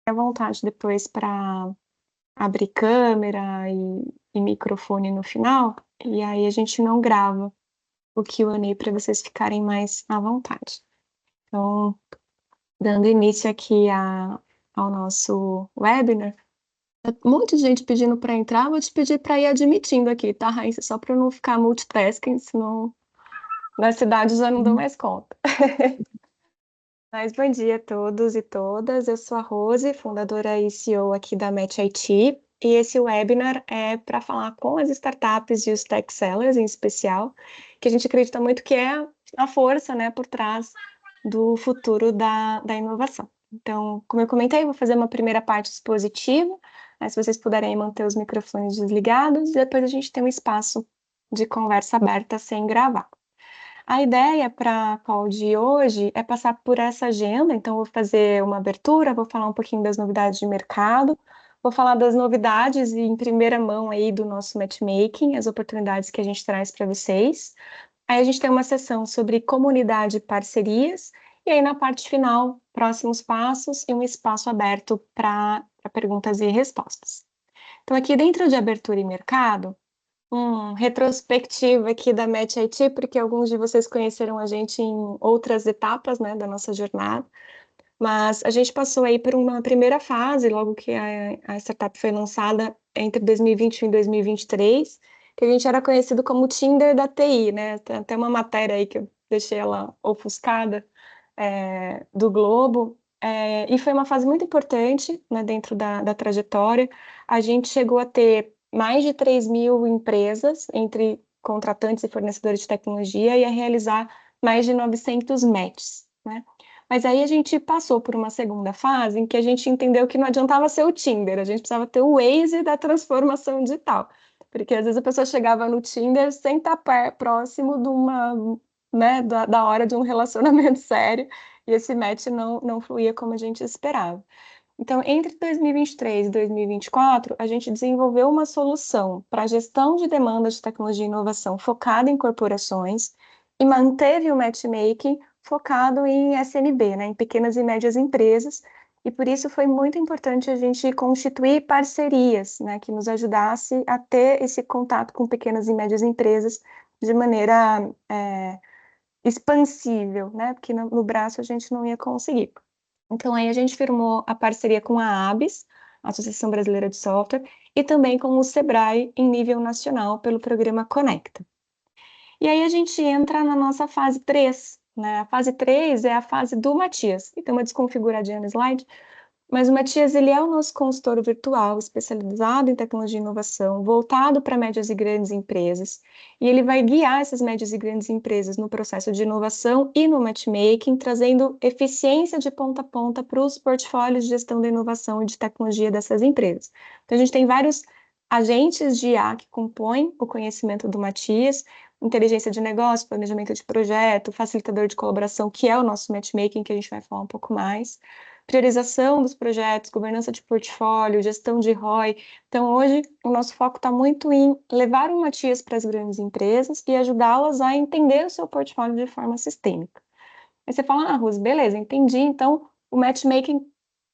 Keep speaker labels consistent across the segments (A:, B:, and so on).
A: à vontade depois para abrir câmera e microfone no final, e aí a gente não grava o Q&A para vocês ficarem mais à vontade. Então, dando início aqui ao nosso webinar, um monte de gente pedindo para entrar, vou te pedir para ir admitindo aqui, tá, Raíssa? Só para não ficar multitasking, senão na cidade já não dou mais conta. Mas bom dia a todos e todas. Eu sou a Rose, fundadora e CEO aqui da Match IT, e esse webinar é para falar com as startups e os tech sellers em especial, que a gente acredita muito que é a força, né, por trás do futuro da inovação. Então, como eu comentei, vou fazer uma primeira parte expositiva, aí se vocês puderem manter os microfones desligados, e depois a gente tem um espaço de conversa aberta sem gravar. A ideia para a call de hoje é passar por essa agenda, então vou fazer uma abertura, vou falar um pouquinho das novidades de mercado, vou falar das novidades em primeira mão aí do nosso matchmaking, as oportunidades que a gente traz para vocês. Aí a gente tem uma sessão sobre comunidade e parcerias, e aí na parte final, próximos passos e um espaço aberto para perguntas e respostas. Então aqui dentro de abertura e mercado, retrospectivo aqui da Match IT, porque alguns de vocês conheceram a gente em outras etapas, né, da nossa jornada, mas a gente passou aí por uma primeira fase, logo que a startup foi lançada entre 2021 e 2023, que a gente era conhecido como Tinder da TI, né, tem até uma matéria aí que eu deixei ela ofuscada, do Globo, e foi uma fase muito importante, né, dentro da trajetória. A gente chegou a ter mais de 3.000 empresas, entre contratantes e fornecedores de tecnologia, e a realizar mais de 900 matches, né? Mas aí a gente passou por uma segunda fase em que a gente entendeu que não adiantava ser o Tinder, a gente precisava ter o Waze da transformação digital. Porque às vezes a pessoa chegava no Tinder sem estar próximo de uma, né, da hora de um relacionamento sério, e esse match não fluía como a gente esperava. Então, entre 2023 e 2024, a gente desenvolveu uma solução para a gestão de demandas de tecnologia e inovação focada em corporações e manteve o matchmaking focado em SMB, né, em pequenas e médias empresas, e por isso foi muito importante a gente constituir parcerias, né, que nos ajudasse a ter esse contato com pequenas e médias empresas de maneira expansível, né, porque no braço a gente não ia conseguir. Então, aí a gente firmou a parceria com a ABS, a Associação Brasileira de Software, e também com o Sebrae em nível nacional pelo programa Conecta. E aí a gente entra na nossa fase 3, né? A fase 3 é a fase do Matias. E tem uma desconfiguradinha no slide, mas o Matias, ele é o nosso consultor virtual, especializado em tecnologia e inovação, voltado para médias e grandes empresas, e ele vai guiar essas médias e grandes empresas no processo de inovação e no matchmaking, trazendo eficiência de ponta a ponta para os portfólios de gestão da inovação e de tecnologia dessas empresas. Então, a gente tem vários agentes de IA que compõem o conhecimento do Matias, inteligência de negócio, planejamento de projeto, facilitador de colaboração, que é o nosso matchmaking, que a gente vai falar um pouco mais, priorização dos projetos, governança de portfólio, gestão de ROI. Então, hoje, o nosso foco está muito em levar o Matias para as grandes empresas e ajudá-las a entender o seu portfólio de forma sistêmica. Aí você fala, Rose, beleza, entendi, então o matchmaking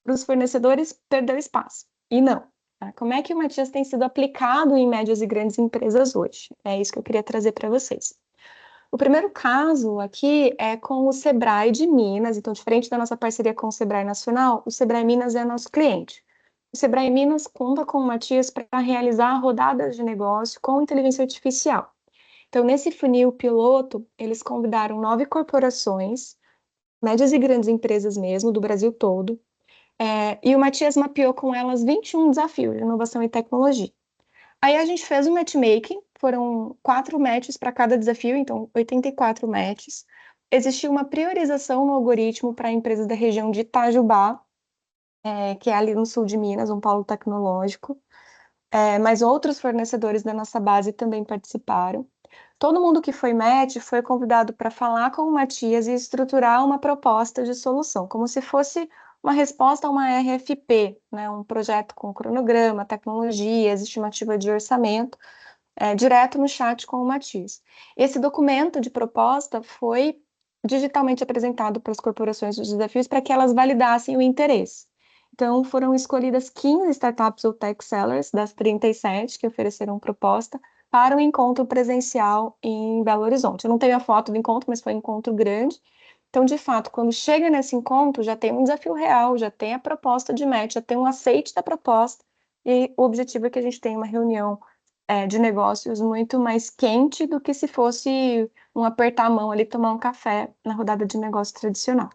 A: para os fornecedores perdeu espaço. E não. Tá? Como é que o Matias tem sido aplicado em médias e grandes empresas hoje? É isso que eu queria trazer para vocês. O primeiro caso aqui é com o Sebrae de Minas, então, diferente da nossa parceria com o Sebrae Nacional, o Sebrae Minas é nosso cliente. O Sebrae Minas conta com o Matias para realizar rodadas de negócio com inteligência artificial. Então, nesse funil piloto, eles convidaram 9 corporações, médias e grandes empresas mesmo, do Brasil todo, e o Matias mapeou com elas 21 desafios de inovação e tecnologia. Aí a gente fez um matchmaking, foram 4 matches para cada desafio, então 84 matches. Existiu uma priorização no algoritmo para empresas da região de Itajubá, que é ali no sul de Minas, um polo tecnológico. Mas outros fornecedores da nossa base também participaram. Todo mundo que foi match foi convidado para falar com o Matias e estruturar uma proposta de solução, como se fosse uma resposta a uma RFP, né, um projeto com cronograma, tecnologias, estimativa de orçamento, direto no chat com o Matias. Esse documento de proposta foi digitalmente apresentado para as corporações dos desafios para que elas validassem o interesse. Então, foram escolhidas 15 startups ou tech sellers das 37 que ofereceram proposta para um encontro presencial em Belo Horizonte. Eu não tenho a foto do encontro, mas foi um encontro grande. Então, de fato, quando chega nesse encontro, já tem um desafio real, já tem a proposta de match, já tem um aceite da proposta, e o objetivo é que a gente tenha uma reunião de negócios muito mais quente do que se fosse um apertar a mão ali, tomar um café na rodada de negócio tradicional.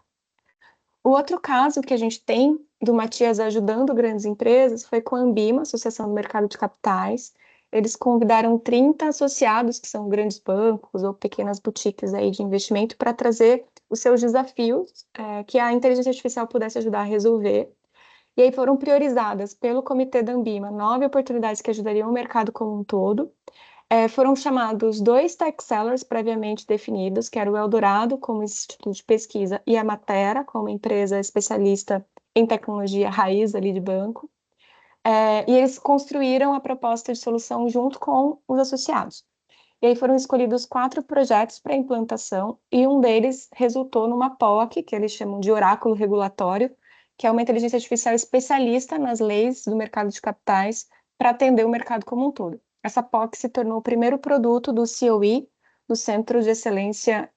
A: O outro caso que a gente tem do Matias ajudando grandes empresas foi com a Ambima, Associação do Mercado de Capitais. Eles convidaram 30 associados, que são grandes bancos ou pequenas boutiques aí de investimento, para trazer os seus desafios que a inteligência artificial pudesse ajudar a resolver. E aí foram priorizadas pelo comitê da Ambima 9 oportunidades que ajudariam o mercado como um todo. Foram chamados 2 tech sellers previamente definidos, que era o Eldorado, como instituto de pesquisa, e a Matera, como empresa especialista em tecnologia raiz ali de banco. E eles construíram a proposta de solução junto com os associados. E aí foram escolhidos 4 projetos para implantação, e um deles resultou numa POC, que eles chamam de oráculo regulatório, que é uma inteligência artificial especialista nas leis do mercado de capitais para atender o mercado como um todo. Essa POC se tornou o primeiro produto do COE, do Centro de Excelência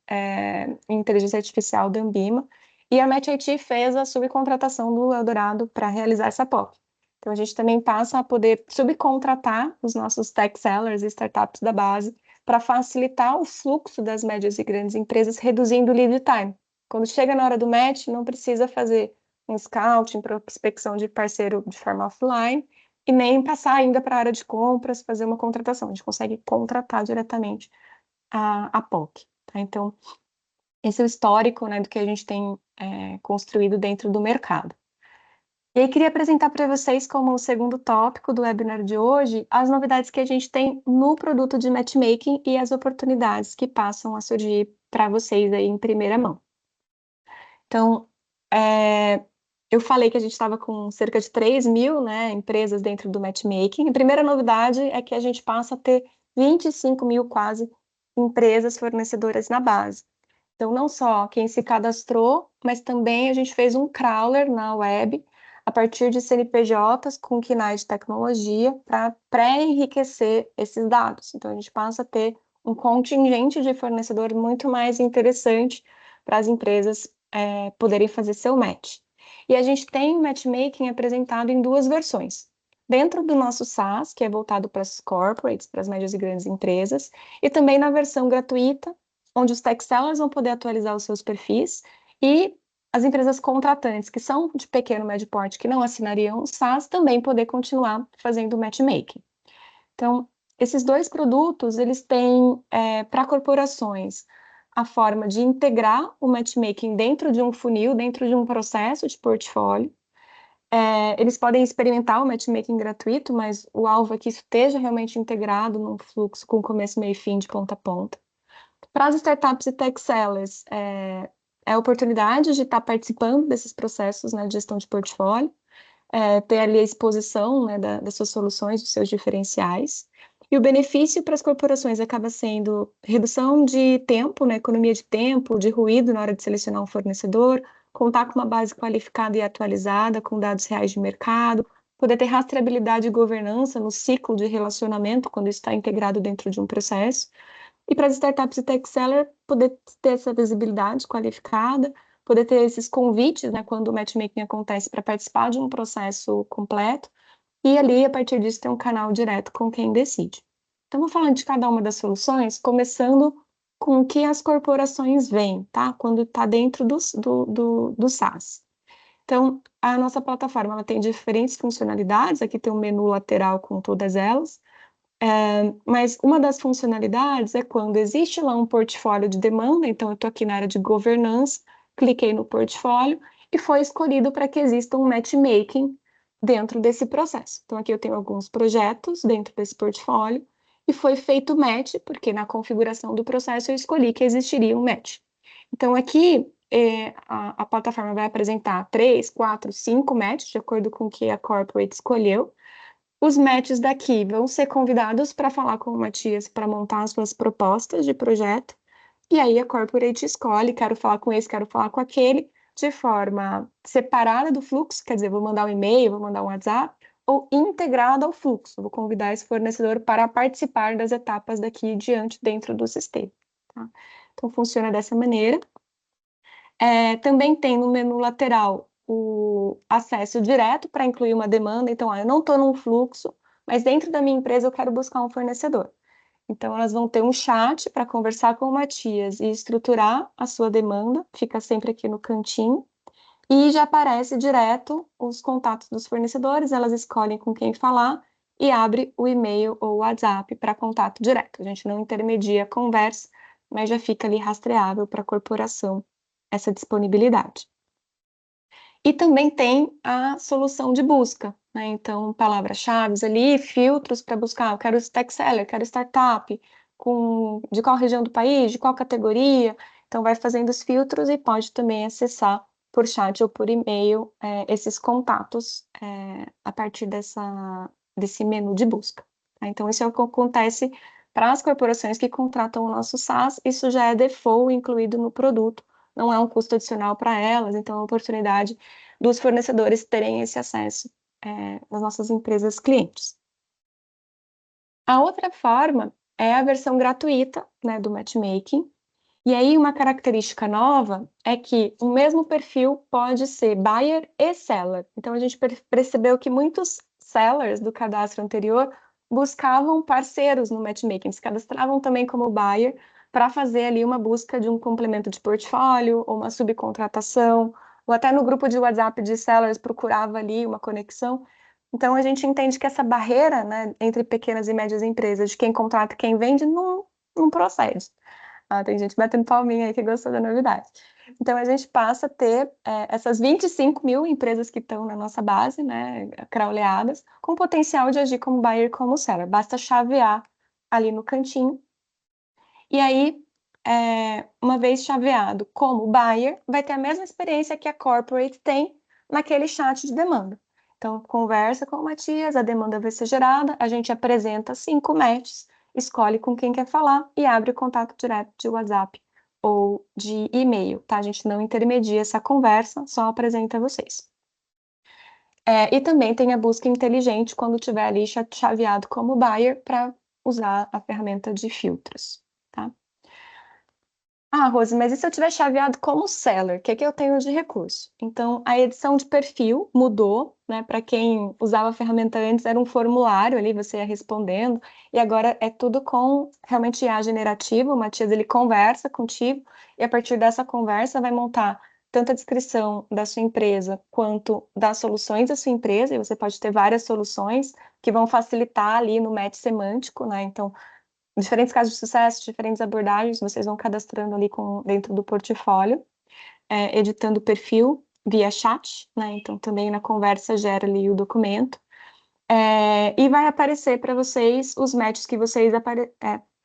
A: em Inteligência Artificial da Ambima, e a Match IT fez a subcontratação do Eldorado para realizar essa POC. Então, a gente também passa a poder subcontratar os nossos tech sellers e startups da base para facilitar o fluxo das médias e grandes empresas, reduzindo o lead time. Quando chega na hora do match, não precisa fazer um scouting, prospecção de parceiro de forma offline, e nem passar ainda para a área de compras, fazer uma contratação. A gente consegue contratar diretamente a POC. Tá? Então, esse é o histórico, né, do que a gente tem construído dentro do mercado. E aí, queria apresentar para vocês, como o segundo tópico do webinar de hoje, as novidades que a gente tem no produto de matchmaking e as oportunidades que passam a surgir para vocês aí em primeira mão. Então, eu falei que a gente estava com cerca de 3.000, né, empresas dentro do matchmaking. A primeira novidade é que a gente passa a ter 25.000 quase empresas fornecedoras na base. Então, não só quem se cadastrou, mas também a gente fez um crawler na web a partir de CNPJs com KNAI de tecnologia para pré-enriquecer esses dados. Então, a gente passa a ter um contingente de fornecedor muito mais interessante para as empresas poderem fazer seu match. E a gente tem o matchmaking apresentado em 2 versões. Dentro do nosso SaaS, que é voltado para as corporates, para as médias e grandes empresas, e também na versão gratuita, onde os tech sellers vão poder atualizar os seus perfis e as empresas contratantes, que são de pequeno e médio porte, que não assinariam o SaaS, também poder continuar fazendo matchmaking. Então, esses 2 produtos, eles têm, para corporações, a forma de integrar o matchmaking dentro de um funil, dentro de um processo de portfólio. Eles podem experimentar o matchmaking gratuito, mas o alvo é que isso esteja realmente integrado num fluxo com começo, meio e fim, de ponta a ponta. Para as startups e tech sellers, é a oportunidade de estar participando desses processos, né, de gestão de portfólio, ter ali a exposição, né, das suas soluções, dos seus diferenciais. E o benefício para as corporações acaba sendo redução de tempo, né, economia de tempo, de ruído na hora de selecionar um fornecedor, contar com uma base qualificada e atualizada, com dados reais de mercado, poder ter rastreabilidade e governança no ciclo de relacionamento, quando isso está integrado dentro de um processo. E para as startups e tech seller, poder ter essa visibilidade qualificada, poder ter esses convites, né, quando o matchmaking acontece, para participar de um processo completo, e ali, a partir disso, ter um canal direto com quem decide. Então, vou falando de cada uma das soluções, começando com o que as corporações veem, tá? Quando está dentro do SaaS. Então, a nossa plataforma ela tem diferentes funcionalidades, aqui tem um menu lateral com todas elas, mas uma das funcionalidades é quando existe lá um portfólio de demanda, então eu estou aqui na área de governança, cliquei no portfólio e foi escolhido para que exista um matchmaking dentro desse processo. Então aqui eu tenho alguns projetos dentro desse portfólio e foi feito match, porque na configuração do processo eu escolhi que existiria um match. Então aqui a plataforma vai apresentar 3, 4, 5 matches, de acordo com o que a corporate escolheu. Os matches daqui vão ser convidados para falar com o Matias para montar as suas propostas de projeto, e aí a corporate escolhe, quero falar com esse, quero falar com aquele, de forma separada do fluxo, quer dizer, vou mandar um e-mail, vou mandar um WhatsApp, ou integrado ao fluxo, vou convidar esse fornecedor para participar das etapas daqui diante dentro do sistema. Tá? Então, funciona dessa maneira. Também tem no menu lateral o acesso direto para incluir uma demanda. Então, eu não estou num fluxo, mas dentro da minha empresa eu quero buscar um fornecedor. Então, elas vão ter um chat para conversar com o Matias e estruturar a sua demanda, fica sempre aqui no cantinho, e já aparece direto os contatos dos fornecedores, elas escolhem com quem falar e abre o e-mail ou o WhatsApp para contato direto. A gente não intermedia a conversa, mas já fica ali rastreável para a corporação essa disponibilidade. E também tem a solução de busca, né? Então, palavras-chave ali, filtros para buscar. Eu quero tech seller, quero startup, de qual região do país, de qual categoria. Então, vai fazendo os filtros e pode também acessar por chat ou por e-mail esses contatos a partir desse menu de busca. Tá? Então, isso é o que acontece para as corporações que contratam o nosso SaaS. Isso já é default incluído no produto, não é um custo adicional para elas, então é uma oportunidade dos fornecedores terem esse acesso nas nossas empresas clientes. A outra forma é a versão gratuita, né, do matchmaking. E aí uma característica nova é que o mesmo perfil pode ser buyer e seller. Então a gente percebeu que muitos sellers do cadastro anterior buscavam parceiros no matchmaking, se cadastravam também como buyer para fazer ali uma busca de um complemento de portfólio ou uma subcontratação, ou até no grupo de WhatsApp de sellers procurava ali uma conexão. Então a gente entende que essa barreira, né, entre pequenas e médias empresas, de quem contrata e quem vende, não procede. Tem gente batendo palminha aí que gostou da novidade. Então, a gente passa a ter essas 25 mil empresas que estão na nossa base, né, crawleadas, com potencial de agir como buyer e como seller. Basta chavear ali no cantinho. E aí, uma vez chaveado como buyer, vai ter a mesma experiência que a corporate tem naquele chat de demanda. Então, conversa com o Matias, a demanda vai ser gerada, a gente apresenta 5 matches, escolhe com quem quer falar e abre o contato direto de WhatsApp ou de e-mail, tá? A gente não intermedia essa conversa, só apresenta vocês. E também tem a busca inteligente quando tiver ali chaveado como buyer para usar a ferramenta de filtros, tá? Rose, mas e se eu tiver chaveado como seller? O que eu tenho de recurso? Então, a edição de perfil mudou, né? Para quem usava a ferramenta antes, era um formulário ali, você ia respondendo, e agora é tudo com realmente IA generativo. O Matias, ele conversa contigo, e a partir dessa conversa vai montar tanto a descrição da sua empresa, quanto das soluções da sua empresa, e você pode ter várias soluções que vão facilitar ali no match semântico, né? Então, diferentes casos de sucesso, diferentes abordagens, vocês vão cadastrando ali dentro do portfólio, editando o perfil via chat, né? Então também na conversa gera ali o documento. E vai aparecer para vocês os matches que vocês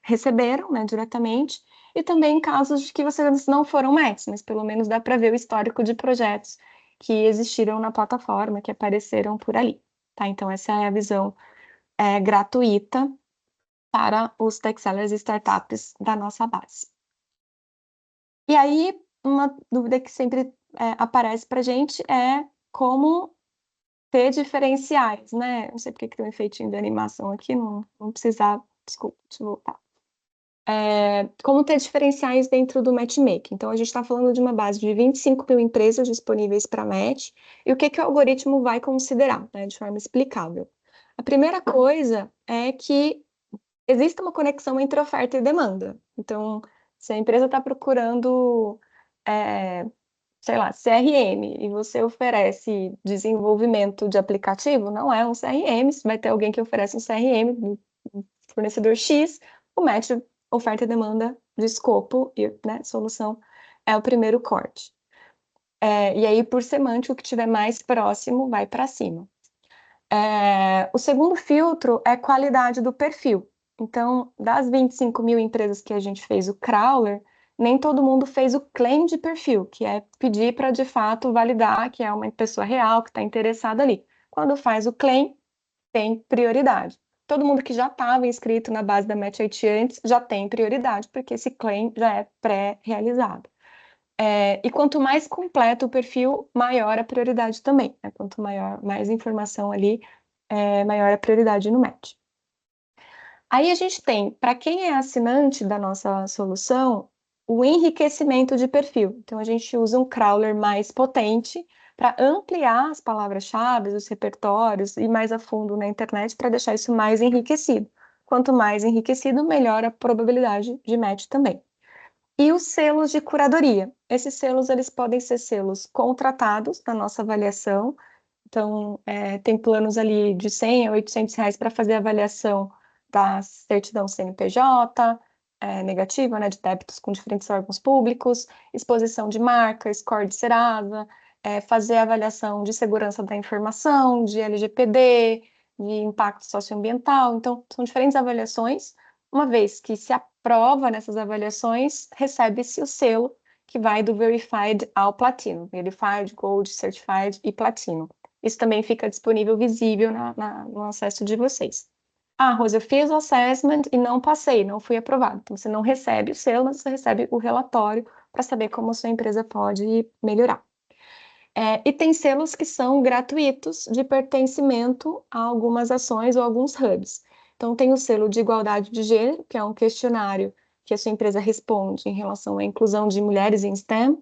A: receberam, né, diretamente, e também casos de que vocês não foram matches, mas pelo menos dá para ver o histórico de projetos que existiram na plataforma, que apareceram por ali, tá? Então essa é a visão gratuita para os tech sellers e startups da nossa base. E aí, uma dúvida que sempre aparece para a gente é como ter diferenciais, né? Não sei porque que tem um efeitinho de animação aqui, não precisava, desculpa, deixa eu voltar. Como ter diferenciais dentro do matchmaking. Então, a gente está falando de uma base de 25 mil empresas disponíveis para match, e o que o algoritmo vai considerar, né, de forma explicável. A primeira coisa é que existe uma conexão entre oferta e demanda. Então, se a empresa está procurando, sei lá, CRM, e você oferece desenvolvimento de aplicativo, não é um CRM, se vai ter alguém que oferece um CRM do fornecedor X, o match oferta e demanda de escopo e, né, solução é o primeiro corte. E aí, por semântico, o que estiver mais próximo vai para cima. O segundo filtro é qualidade do perfil. Então, das 25 mil empresas que a gente fez o crawler, nem todo mundo fez o claim de perfil, que é pedir para, de fato, validar que é uma pessoa real, que está interessada ali. Quando faz o claim, tem prioridade. Todo mundo que já estava inscrito na base da Match IT antes já tem prioridade, porque esse claim já é pré-realizado. E quanto mais completo o perfil, maior a prioridade também, né? Quanto mais informação ali, maior a prioridade no match. Aí a gente tem, para quem é assinante da nossa solução, o enriquecimento de perfil. Então a gente usa um crawler mais potente para ampliar as palavras-chave, os repertórios, e mais a fundo na internet para deixar isso mais enriquecido. Quanto mais enriquecido, melhor a probabilidade de match também. E os selos de curadoria. Esses selos eles podem ser selos contratados na nossa avaliação. Então, tem planos ali de 100 a 800 reais para fazer a avaliação da certidão CNPJ, negativa, né, de débitos com diferentes órgãos públicos, exposição de marca, score de Serasa, fazer a avaliação de segurança da informação, de LGPD, de impacto socioambiental. Então, são diferentes avaliações. Uma vez que se aprova nessas avaliações, recebe-se o selo que vai do Verified ao Platino, Verified, Gold, Certified e Platino. Isso também fica disponível, visível no acesso de vocês. Ah, Rosa, eu fiz o assessment e não passei, não fui aprovado. Então, você não recebe o selo, mas você recebe o relatório para saber como a sua empresa pode melhorar. E tem selos que são gratuitos de pertencimento a algumas ações ou alguns hubs. Então, tem o selo de igualdade de gênero, que é um questionário que a sua empresa responde em relação à inclusão de mulheres em STEM.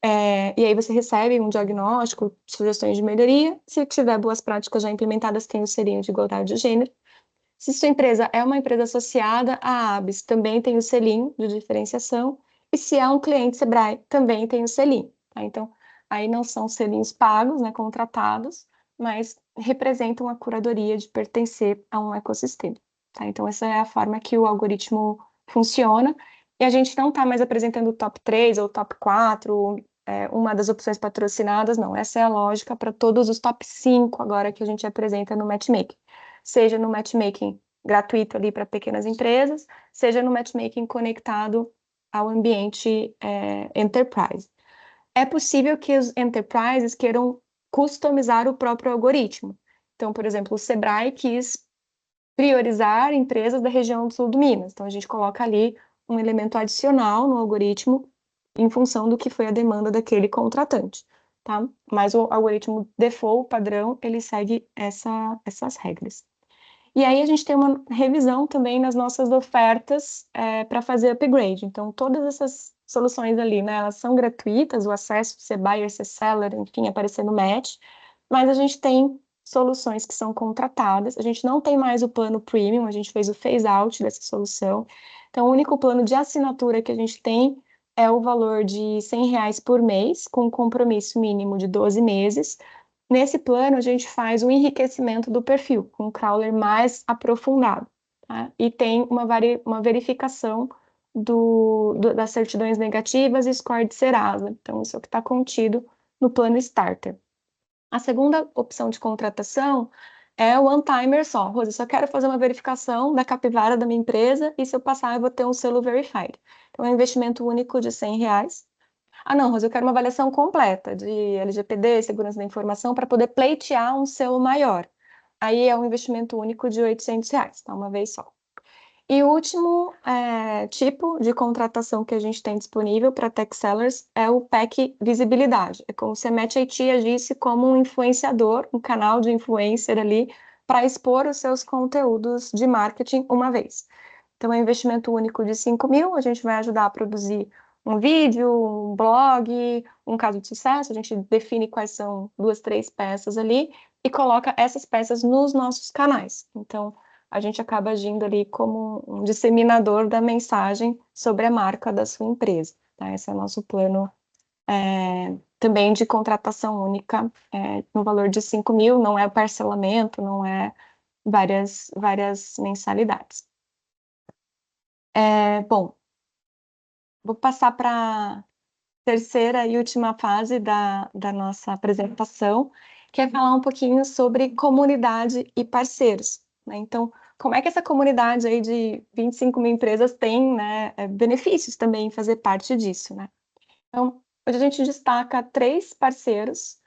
A: E aí você recebe um diagnóstico, sugestões de melhoria. Se tiver boas práticas já implementadas, tem o selinho de igualdade de gênero. Se sua empresa é uma empresa associada à ABS, também tem o selinho de diferenciação. E se é um cliente Sebrae, também tem o selinho. Tá? Então, aí não são selinhos pagos, né, contratados, mas representam a curadoria de pertencer a um ecossistema. Tá? Então, essa é a forma que o algoritmo funciona. E a gente não está mais apresentando o top 3 ou top 4, uma das opções patrocinadas, não. Essa é a lógica para todos os top 5 agora que a gente apresenta no Matchmaking. Seja no matchmaking gratuito ali para pequenas empresas, seja no matchmaking conectado ao ambiente enterprise. É possível que os enterprises queiram customizar o próprio algoritmo. Então, por exemplo, o Sebrae quis priorizar empresas da região do sul do Minas. Então, a gente coloca ali um elemento adicional no algoritmo em função do que foi a demanda daquele contratante, tá? Mas o algoritmo default, padrão, ele segue essas regras. E aí a gente tem uma revisão também nas nossas ofertas para fazer upgrade. Então, todas essas soluções ali, né, elas são gratuitas, o acesso, ser buyer, ser seller, enfim, aparecer no match, mas a gente tem soluções que são contratadas, a gente não tem mais o plano premium, a gente fez o phase out dessa solução. Então, o único plano de assinatura que a gente tem é o valor de R$ 100 por mês, com um compromisso mínimo de 12 meses. Nesse plano, a gente faz o enriquecimento do perfil, com um crawler mais aprofundado, tá? E tem uma verificação das certidões negativas e score de Serasa. Então, isso é o que está contido no plano Starter. A segunda opção de contratação é o one-timer só. Rosa, eu só quero fazer uma verificação da capivara da minha empresa e se eu passar, eu vou ter um selo Verified. Então, é um investimento único de R$ 100. Ah, não, Rosa, eu quero uma avaliação completa de LGPD, segurança da informação, para poder pleitear um selo maior. Aí é um investimento único de R$ 800, tá? Uma vez só. E o último tipo de contratação que a gente tem disponível para tech sellers é o pack visibilidade. É como se a Match IT agisse como um influenciador, um canal de influencer ali, para expor os seus conteúdos de marketing uma vez. Então, é um investimento único de 5 mil, a gente vai ajudar a produzir um vídeo, um blog, um caso de sucesso, a gente define quais são 2, 3 peças ali e coloca essas peças nos nossos canais. Então, a gente acaba agindo ali como um disseminador da mensagem sobre a marca da sua empresa. Tá? Esse é o nosso plano também de contratação única no valor de 5 mil, não é parcelamento, não é várias mensalidades. Bom, vou passar para a terceira e última fase da nossa apresentação, que é falar um pouquinho sobre comunidade e parceiros, né? Então, como é que essa comunidade aí de 25 mil empresas tem, né, benefícios também em fazer parte disso, né? Então, hoje a gente destaca 3 parceiros,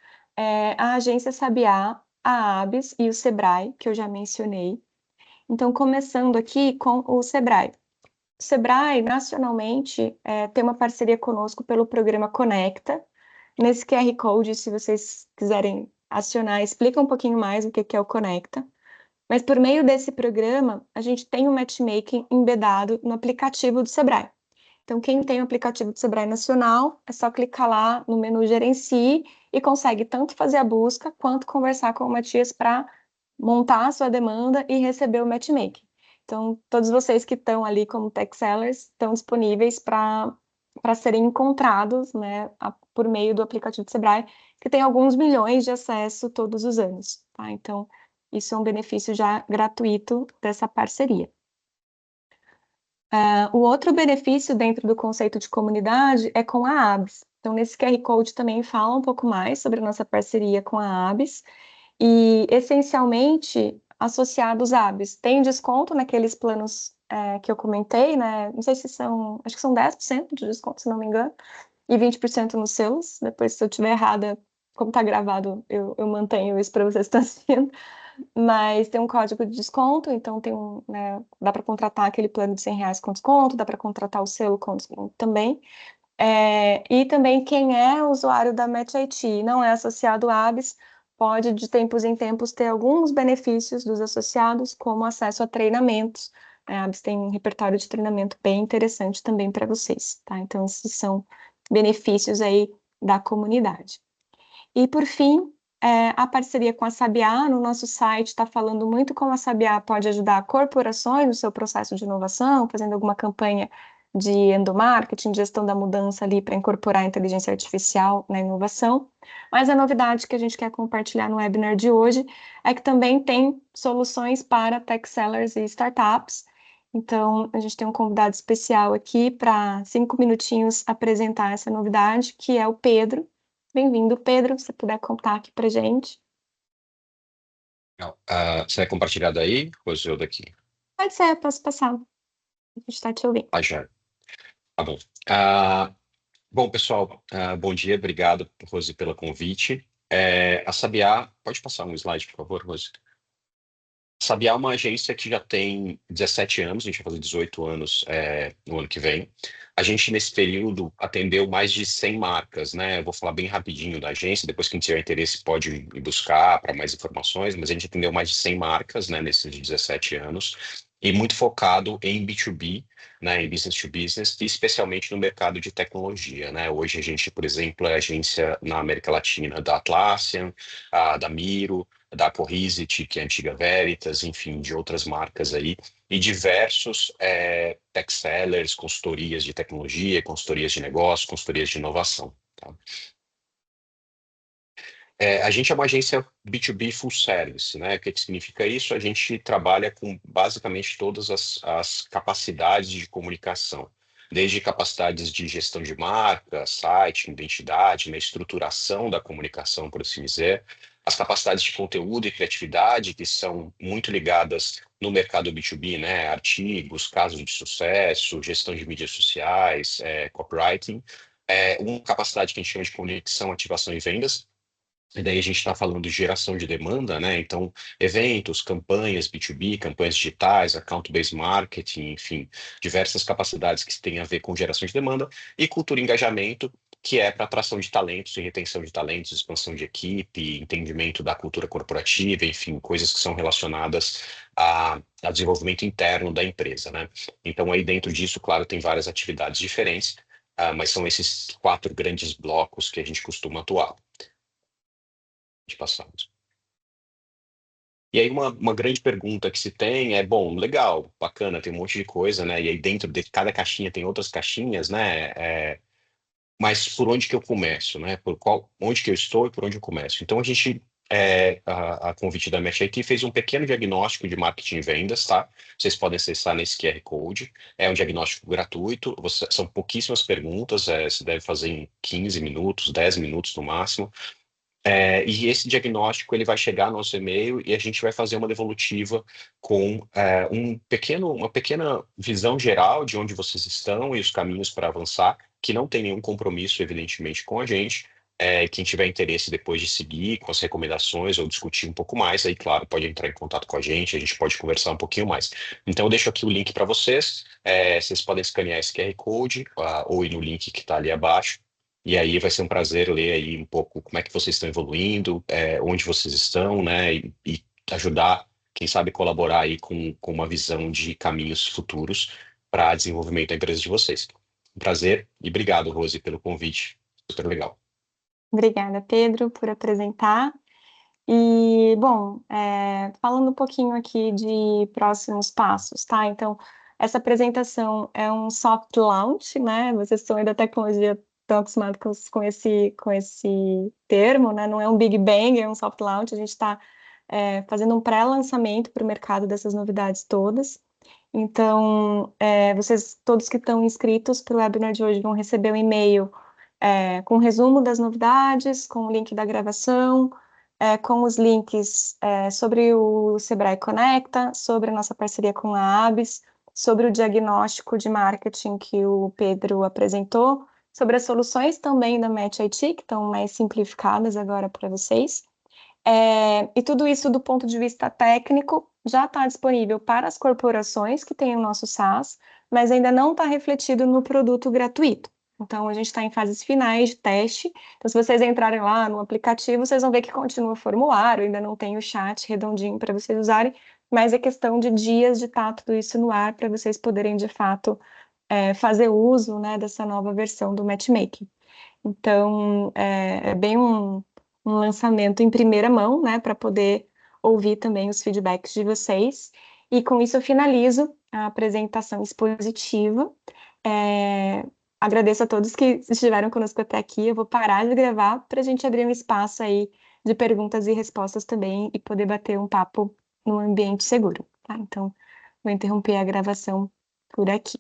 A: a Agência Sabiá, a ABS e o Sebrae, que eu já mencionei. Então, começando aqui com o Sebrae. Sebrae, nacionalmente, tem uma parceria conosco pelo programa Conecta. Nesse QR Code, se vocês quiserem acionar, explica um pouquinho mais o que é o Conecta. Mas por meio desse programa, a gente tem um matchmaking embedado no aplicativo do Sebrae. Então, quem tem o aplicativo do Sebrae Nacional, é só clicar lá no menu Gerencie e consegue tanto fazer a busca quanto conversar com o Matias para montar a sua demanda e receber o matchmaking. Então, todos vocês que estão ali como tech sellers estão disponíveis para serem encontrados, né, por meio do aplicativo do Sebrae, que tem alguns milhões de acesso todos os anos, tá? Então, isso é um benefício já gratuito dessa parceria. O outro benefício dentro do conceito de comunidade é com a ABS. Então, nesse QR Code também fala um pouco mais sobre a nossa parceria com a ABS. E, essencialmente, associados à ABS, tem desconto naqueles planos que eu comentei, né? Não sei se são, acho que são 10% de desconto, se não me engano, e 20% nos seus. Depois, se eu estiver errada, como está gravado, eu mantenho isso para vocês que estão assistindo. Mas tem um código de desconto, então né, dá para contratar aquele plano de R$ 100 com desconto, dá para contratar o selo com desconto também. E também quem é usuário da Match IT e não é associado à ABS, pode de tempos em tempos ter alguns benefícios dos associados, como acesso a treinamentos. A ABS tem um repertório de treinamento bem interessante também para vocês, tá? Então, esses são benefícios aí da comunidade. E, por fim, a parceria com a Sabiá, no nosso site está falando muito como a Sabiá pode ajudar corporações no seu processo de inovação, fazendo alguma campanha de endomarketing, gestão da mudança ali para incorporar a inteligência artificial na inovação. Mas a novidade que a gente quer compartilhar no webinar de hoje é que também tem soluções para tech sellers e startups. Então, a gente tem um convidado especial aqui para 5 minutinhos apresentar essa novidade, que é o Pedro. Bem-vindo, Pedro. Se você puder contar aqui para gente.
B: Não. Você vai compartilhar daí, ou eu daqui?
A: Pode ser, posso passar. A gente está te ouvindo.
B: Já. Tá bom. Bom, pessoal, bom dia, obrigado, Rose, pelo convite. A Sabiá, pode passar um slide, por favor, Rose? A Sabiá é uma agência que já tem 17 anos, a gente vai fazer 18 anos no ano que vem. A gente, nesse período, atendeu mais de 100 marcas, né? Eu vou falar bem rapidinho da agência, depois quem tiver interesse pode ir buscar para mais informações, mas a gente atendeu mais de 100 marcas, né, nesses 17 anos, e muito focado em B2B, né, em business to business, e especialmente no mercado de tecnologia, né? Hoje a gente, por exemplo, é agência na América Latina da Atlassian, da Miro, da Cohesity, que é a antiga Veritas, enfim, de outras marcas aí, e diversos tech sellers, consultorias de tecnologia, consultorias de negócio, consultorias de inovação. Tá? A gente é uma agência B2B full service, né? O que significa isso? A gente trabalha com basicamente todas as capacidades de comunicação, desde capacidades de gestão de marca, site, identidade, na estruturação da comunicação, por assim dizer, as capacidades de conteúdo e criatividade, que são muito ligadas no mercado B2B, né? Artigos, casos de sucesso, gestão de mídias sociais, copywriting, uma capacidade que a gente chama de conexão, ativação e vendas. E daí a gente está falando de geração de demanda, né? Então, eventos, campanhas B2B, campanhas digitais, account-based marketing, enfim, diversas capacidades que têm a ver com geração de demanda e cultura e engajamento, que é para atração de talentos e retenção de talentos, expansão de equipe, entendimento da cultura corporativa, enfim, coisas que são relacionadas a desenvolvimento interno da empresa, né? Então, aí dentro disso, claro, tem várias atividades diferentes, mas são esses 4 grandes blocos que a gente costuma atuar. De passamos. E aí uma grande pergunta que se tem é, bom, legal, bacana, tem um monte de coisa, né? E aí dentro de cada caixinha tem outras caixinhas, né? Mas por onde que eu começo, né? Onde que eu estou e por onde eu começo? Então a gente, a convite da Match IT, fez um pequeno diagnóstico de marketing e vendas, tá? Vocês podem acessar nesse QR Code. É um diagnóstico gratuito, são pouquíssimas perguntas, você deve fazer em 15 minutos, 10 minutos no máximo. E esse diagnóstico ele vai chegar no nosso e-mail e a gente vai fazer uma devolutiva com uma pequena visão geral de onde vocês estão e os caminhos para avançar, que não tem nenhum compromisso, evidentemente, com a gente, Quem tiver interesse depois de seguir com as recomendações ou discutir um pouco mais, aí, claro, pode entrar em contato com a gente pode conversar um pouquinho mais. Então, eu deixo aqui o link para vocês. Vocês podem escanear esse QR Code, ou ir no link que está ali abaixo. E aí vai ser um prazer ler aí um pouco como é que vocês estão evoluindo, onde vocês estão, né? E ajudar, quem sabe, colaborar aí com uma visão de caminhos futuros para desenvolvimento da empresa de vocês. Um prazer e obrigado, Rose, pelo convite. Super legal.
A: Obrigada, Pedro, por apresentar. E, bom, falando um pouquinho aqui de próximos passos, tá? Então, essa apresentação é um soft launch, né? Vocês estão aí da tecnologia, estão acostumados com esse termo, né? Não é um Big Bang, é um soft launch. A gente está fazendo um pré-lançamento para o mercado dessas novidades todas. Então, vocês todos que estão inscritos para o webinar de hoje vão receber um e-mail com o resumo das novidades, com o link da gravação, com os links sobre o Sebrae Conecta, sobre a nossa parceria com a ABS, sobre o diagnóstico de marketing que o Pedro apresentou, sobre as soluções também da Match IT, que estão mais simplificadas agora para vocês. E tudo isso do ponto de vista técnico já está disponível para as corporações que têm o nosso SaaS, mas ainda não está refletido no produto gratuito. Então, a gente está em fases finais de teste. Então, se vocês entrarem lá no aplicativo, vocês vão ver que continua o formulário, ainda não tem o chat redondinho para vocês usarem, mas é questão de dias de estar tudo isso no ar para vocês poderem, de fato, fazer uso, né, dessa nova versão do Matchmaking. Então, é bem um lançamento em primeira mão, né, para poder ouvir também os feedbacks de vocês. E com isso eu finalizo a apresentação expositiva. Agradeço a todos que estiveram conosco até aqui. Eu vou parar de gravar para a gente abrir um espaço aí de perguntas e respostas também e poder bater um papo num ambiente seguro, tá? Então, vou interromper a gravação por aqui.